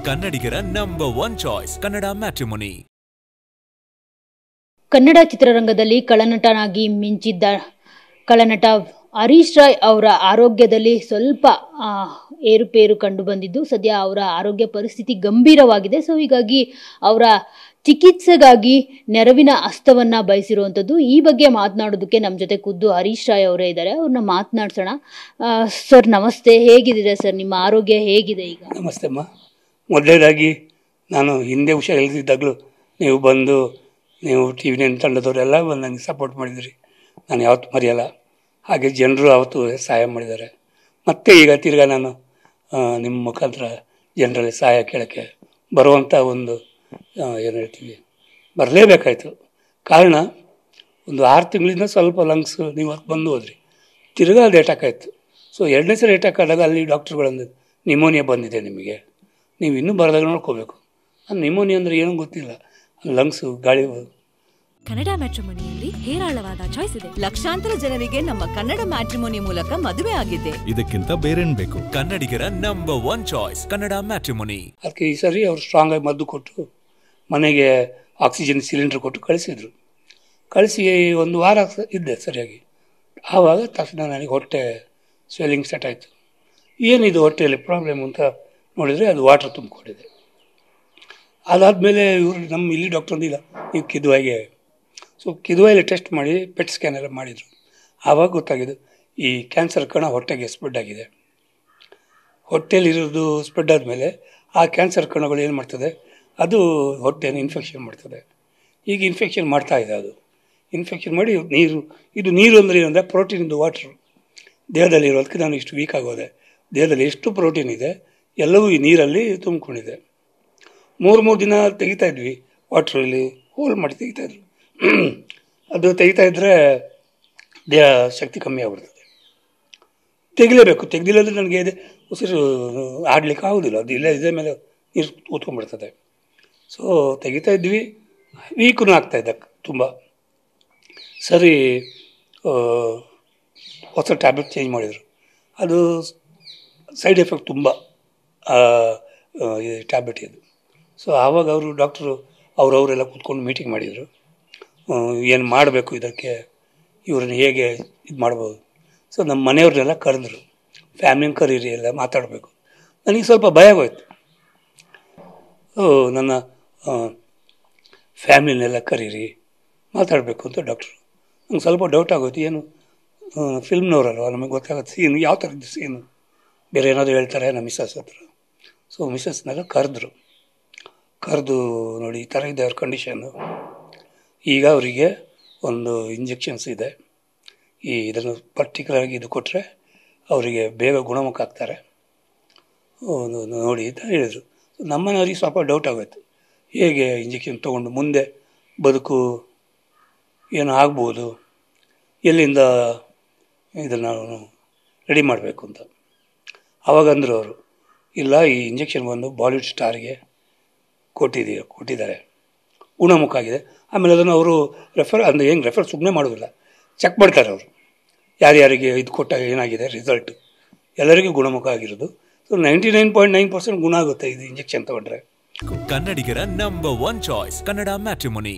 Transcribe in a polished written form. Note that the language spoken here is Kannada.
ಕನ್ನಡಿಗರ number 1 choice Kannada matrimony. Kannada ಚಿತ್ರರಂಗದಲ್ಲಿ ಖಳನಟನಾಗಿ ಮಿಂಚಿದ್ದ ಖಳನಟ ಹರೀಶ್ ರಾಯ್ ಅವರ ಆರೋಗ್ಯದಲ್ಲಿ ಸ್ವಲ್ಪ ಏರುಪೇರು ಕಂಡು ಬಂದಿದ್ದು, ಸದ್ಯ ಅವರ ಆರೋಗ್ಯ ಪರಿಸ್ಥಿತಿ ಗಂಭೀರವಾಗಿದೆ. ಸೊ ಹೀಗಾಗಿ ಅವರ ಚಿಕಿತ್ಸೆಗಾಗಿ ನೆರವಿನ ಹಸ್ತವನ್ನ ಬಯಸಿರುವಂಥದ್ದು. ಈ ಬಗ್ಗೆ ಮಾತನಾಡೋದಕ್ಕೆ ನಮ್ಮ ಜೊತೆ ಖುದ್ದು ಹರೀಶ್ ರಾಯ್ ಅವರೇ ಇದ್ದಾರೆ. ಅವ್ರನ್ನ ಮಾತನಾಡ್ಸೋಣ. ಸರ್ ನಮಸ್ತೆ, ಹೇಗಿದ್ದೀರಾ ಸರ್? ನಿಮ್ಮ ಆರೋಗ್ಯ ಹೇಗಿದೆ ಈಗ? ನಮಸ್ತೆ ಅಮ್ಮ. ಮೊದಲನೇದಾಗಿ ನಾನು ಹಿಂದೆ ಹುಷಾರಿಲ್ಲದಿದ್ದಾಗಲೂ ನೀವು ಬಂದು ನೀವು ಟಿ ವಿ ನೈನ್ ತಂಡದವರೆಲ್ಲ ಬಂದು ನನಗೆ ಸಪೋರ್ಟ್ ಮಾಡಿದಿರಿ. ನಾನು ಯಾವತ್ತೂ ಮರೆಯಲ್ಲ. ಹಾಗೆ ಜನರು ಅವತ್ತು ಸಹಾಯ ಮಾಡಿದ್ದಾರೆ. ಮತ್ತು ಈಗ ತಿರ್ಗಾ ನಾನು ನಿಮ್ಮ ಮುಖಾಂತರ ಜನರಲ್ಲಿ ಸಹಾಯ ಕೇಳೋಕ್ಕೆ ಬರುವಂಥ ಒಂದು ಏನು ಹೇಳ್ತೀವಿ ಬರಲೇಬೇಕಾಯ್ತು. ಕಾರಣ ಒಂದು 6 ತಿಂಗಳಿಂದ ಸ್ವಲ್ಪ ಲಂಗ್ಸ್ ನೀವು ಹೊತ್ತು ಬಂದು ಹೋದ್ರಿ, ತಿರ್ಗಾ ಅದು ಅಟ್ಯಾಕ್ ಆಯಿತು. ಸೊ 2ನೇ ಸಲ ಅಟ್ಯಾಕ್ ಆದಾಗ ಅಲ್ಲಿ ಡಾಕ್ಟ್ರುಗಳಂದು ನಿಮೋನಿಯಾ ಬಂದಿದೆ ನಿಮಗೆ, ನೀವು ಇನ್ನೂ ಬರದಾಗ ನೋಡ್ಕೋಬೇಕು. ನಾನು ನಿಮೋನಿಯಾ ಅಂದರೆ ಏನೂ ಗೊತ್ತಿಲ್ಲ, ಲಂಗ್ಸು ಗಾಳಿ. ಕನ್ನಡ ಮ್ಯಾಟ್ರಿಮೋನಿಯಲ್ಲಿ ಹೇರಾಳವಾದ ಚಾಯ್ಸ್ ಇದೆ. ಲಕ್ಷಾಂತರ ಜನರಿಗೆ ನಮ್ಮ ಕನ್ನಡ ಮ್ಯಾಟ್ರಿಮೋನಿ ಮೂಲಕ ಮದುವೆ ಆಗಿದೆ. ಇದಕ್ಕಿಂತ ಬೇರೇನ್ ಬೇಕು? ಕನ್ನಡಿಗರ ನಂಬರ್ 1 ಚಾಯ್ಸ್ ಕನ್ನಡ ಮ್ಯಾಟ್ರಿಮೋನಿ. ಅದಕ್ಕೆ ಈ ಸರಿ ಅವರು ಸ್ಟ್ರಾಂಗ್ ಆಗಿ ಮದ್ದು ಕೊಟ್ಟು ಮನೆಗೆ ಆಕ್ಸಿಜನ್ ಸಿಲಿಂಡರ್ ಕೊಟ್ಟು ಕಳಿಸಿದ್ರು. ಕಳಿಸಿ 1 ವಾರ ಇದ್ದೆ ಸರಿಯಾಗಿ. ಆವಾಗ ತಕ್ಷಣ ನನಗೆ ಹೊಟ್ಟೆ ಸ್ವೆಲ್ಲಿಂಗ್ ಸ್ಟಾರ್ಟ್ ಆಯಿತು. ಏನಿದು ಹೊಟ್ಟೆಯಲ್ಲಿ ಪ್ರಾಬ್ಲಮ್ ಅಂತ ನೋಡಿದರೆ ಅದು ವಾಟರ್ ತುಂಬಿಕೊಂಡಿದೆ. ಅದಾದಮೇಲೆ ಇವರು ನಮ್ಮ ಇಲ್ಲಿ ಡಾಕ್ಟರ್ ಅಂದಿಲ್ಲ, ನೀವು ಕಿದ್ವಾಯಿಗೆ. ಸೊ ಕಿದ್ವಾಯಲ್ಲಿ ಟೆಸ್ಟ್ ಮಾಡಿ ಪೆಟ್ ಸ್ಕ್ಯಾನ್ ಎಲ್ಲ ಮಾಡಿದರು. ಆವಾಗ ಗೊತ್ತಾಗಿದ್ದು ಈ ಕ್ಯಾನ್ಸರ್ ಕಣ ಹೊಟ್ಟೆಗೆ ಸ್ಪ್ರೆಡ್ ಆಗಿದೆ. ಹೊಟ್ಟೆಯಲ್ಲಿರೋದು ಸ್ಪ್ರೆಡ್ ಆದಮೇಲೆ ಆ ಕ್ಯಾನ್ಸರ್ ಕಣಗಳು ಏನು ಮಾಡ್ತದೆ, ಅದು ಹೊಟ್ಟೆಯನ್ನು ಇನ್ಫೆಕ್ಷನ್ ಮಾಡ್ತದೆ. ಈಗ ಇನ್ಫೆಕ್ಷನ್ ಮಾಡ್ತಾ ಇದೆ. ಅದು ಇನ್ಫೆಕ್ಷನ್ ಮಾಡಿ ಇದು ನೀರು ಅಂದರೆ ಏನಂದರೆ ಪ್ರೋಟೀನಿಂದು ವಾಟ್ರು ದೇಹದಲ್ಲಿ ಇರೋದಕ್ಕೆ ನಾನು ಇಷ್ಟು ವೀಕ್ ಆಗೋದೆ. ದೇಹದಲ್ಲಿ ಎಷ್ಟು ಪ್ರೋಟೀನ್ ಇದೆ ಎಲ್ಲವೂ ಈ ನೀರಲ್ಲಿ ತುಂಬಿಕೊಂಡಿದೆ. 3 ದಿನ ತೆಗಿತಾ ಇದ್ವಿ, ವಾಟ್ರಲ್ಲಿ ಹೋಲ್ ಮಾಡಿ ತೆಗಿತಾಯಿದ್ರು. ಅದು ತೆಗಿತಾ ಇದ್ದರೆ ದೇಹ ಶಕ್ತಿ ಕಮ್ಮಿ ಆಗ್ಬಿಡ್ತದೆ. ತೆಗಿಲೇಬೇಕು, ತೆಗೆದಿಲ್ಲಂದರೆ ನನಗೆ ಇದೆ ಉಸಿರು ಆಡಲಿಕ್ಕೆ ಆಗೋದಿಲ್ಲ. ಅದು ಇದೇ ಮೇಲೆ ನೀರು ಕೂತ್ಕೊಂಡ್ಬಿಡ್ತದೆ. ಸೊ ತೆಗಿತಾ ಇದ್ವಿ, ವೀಕೂ ಆಗ್ತಾಯಿದ್ದ ತುಂಬ. ಸರಿ ಹೊಸ ಟ್ಯಾಬ್ಲೆಟ್ ಚೇಂಜ್ ಮಾಡಿದರು. ಅದು ಸೈಡ್ ಎಫೆಕ್ಟ್ ತುಂಬ ಈ ಟ್ಯಾಬ್ಲೆಟ್ ಇದು. ಸೊ ಆವಾಗ ಅವರು ಡಾಕ್ಟ್ರು ಅವರೆಲ್ಲ ಕೂತ್ಕೊಂಡು ಮೀಟಿಂಗ್ ಮಾಡಿದರು. ಏನು ಮಾಡಬೇಕು ಇದಕ್ಕೆ, ಇವ್ರನ್ನ ಹೇಗೆ ಇದು ಮಾಡ್ಬೋದು. ಸೊ ನಮ್ಮ ಮನೆಯವ್ರನ್ನೆಲ್ಲ ಕರೆದ್ರು, ಫ್ಯಾಮಿಲಿನ ಕರೀರಿ, ಎಲ್ಲ ಮಾತಾಡಬೇಕು. ನನಗೆ ಸ್ವಲ್ಪ ಭಯ ಆಗೋಯ್ತು. ನನ್ನ ಫ್ಯಾಮಿಲಿನೆಲ್ಲ ಕರೀರಿ ಮಾತಾಡಬೇಕು ಅಂತ ಡಾಕ್ಟ್ರು. ನಂಗೆ ಸ್ವಲ್ಪ ಡೌಟ್ ಆಗೋಯ್ತು, ಏನು ಫಿಲ್ಮ್ನವರಲ್ವ, ನಮಗೆ ಗೊತ್ತಾಗುತ್ತೆ ಸೀನು ಯಾವ ಥರದ್ದು ಸೀನು, ಬೇರೆ ಏನಾದರೂ ಹೇಳ್ತಾರೆ ನಮ್ಮ ಮಿಸ್ಸಸ್ ಹತ್ರ. ಸೊ ಮಿಸ್ಸಸ್ನೆಲ್ಲ ಕರೆದು ನೋಡಿ ಈ ಥರ ಇದೆ ಅವ್ರ ಕಂಡೀಷನ್ನು. ಈಗ ಅವರಿಗೆ ಒಂದು ಇಂಜೆಕ್ಷನ್ಸ್ ಇದೆ, ಇದನ್ನು ಪರ್ಟಿಕ್ಯುಲರಾಗಿ ಇದು ಕೊಟ್ಟರೆ ಅವರಿಗೆ ಬೇಗ ಗುಣಮುಖ ಆಗ್ತಾರೆ ನೋಡಿ ಅಂತ ಹೇಳಿದರು. ನಮ್ಮನೆಯವ್ರಿಗೆ ಸ್ವಲ್ಪ ಡೌಟ್ ಆಗೋಯ್ತು, ಹೇಗೆ ಇಂಜೆಕ್ಷನ್ ತೊಗೊಂಡು ಮುಂದೆ ಬದುಕು ಏನು ಆಗ್ಬೋದು, ಎಲ್ಲಿಂದ ಇದನ್ನು ರೆಡಿ ಮಾಡಬೇಕು ಅಂತ. ಆವಾಗಂದರು ಅವರು, ಇಲ್ಲ ಈ ಇಂಜೆಕ್ಷನ್ ಬಂದು ಬಾಲಿವುಡ್ ಸ್ಟಾರ್ಗೆ ಕೊಟ್ಟಿದ್ದಾರೆ, ಗುಣಮುಖ ಆಗಿದೆ. ಆಮೇಲೆ ಅದನ್ನು ಅವರು ರೆಫರ್ ಸುಮ್ಮನೆ ಮಾಡೋದಿಲ್ಲ, ಚೆಕ್ ಮಾಡ್ತಾರೆ ಅವರು, ಯಾರ್ಯಾರಿಗೆ ಇದು ಕೊಟ್ಟಾಗ ಏನಾಗಿದೆ ರಿಸಲ್ಟ್, ಎಲ್ಲರಿಗೂ ಗುಣಮುಖ ಆಗಿರೋದು. ಸೊ 99.9% ಗುಣ ಆಗುತ್ತೆ ಇದು ಇಂಜೆಕ್ಷನ್ ತಗೊಂಡ್ರೆ. ಕನ್ನಡಿಗರ ನಂಬರ್ 1 ಚಾಯ್ಸ್ ಕನ್ನಡ ಮ್ಯಾಟ್ರಿಮೋನಿ.